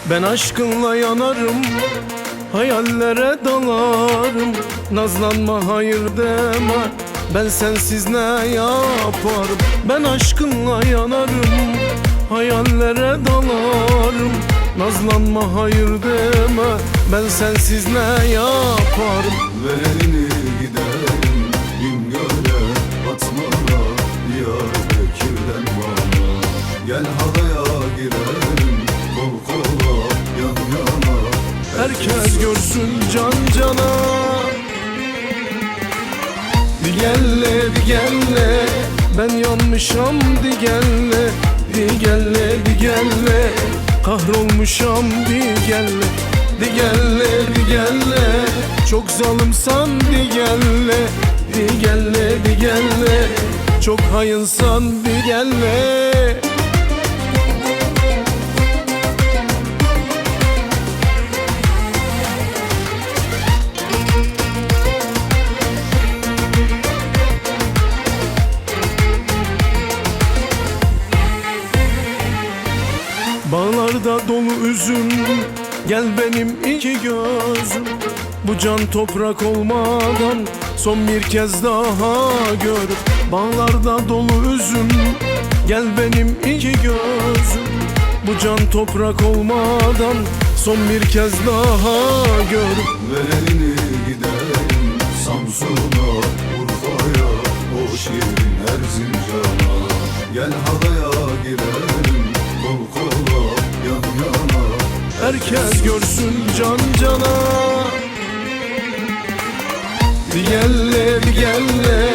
Ben aşkınla yanarım, hayallere dalarım. Nazlanma hayır deme, ben sensiz ne yaparım? Ben aşkınla yanarım, hayallere dalarım. Nazlanma hayır deme, ben sensiz ne yaparım? Ver elini gidelim, Bingöl'e, Batman'a, Diyarbakır'dan bana. Gel halaya girelim, kol kola, yan yana. Herkes görsün can cana. Di gelle, di gelle, ben yanmışam di gelle. Di gelle, di gelle, kahrolmuşam di gelle. Di gelle, di gelle, çok zalimsan di gelle. Di gelle, di gelle, çok hayınsan di gelle. Bağlarda dolu üzüm, gel benim iki gözüm. Bu can toprak olmadan son bir kez daha gör. Bağlarda dolu üzüm, gel benim iki gözüm. Bu can toprak olmadan son bir kez daha gör. Ver elini gidelim, Samsun'a, Urfa'ya, o şirin Erzincan'a. Gel halaya girelim, kol kola, yan yana. Herkes görsün can cana. Di gelle, di gelle,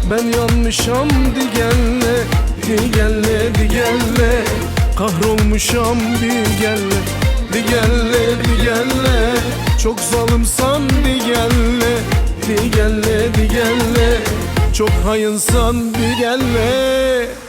ben yanmışam di gelle. Di gelle, di gelle, kahrolmuşam di gelle. Di gelle, di gelle, çok zalimsan di gelle. Di gelle, di gelle, çok hayınsan di gelle.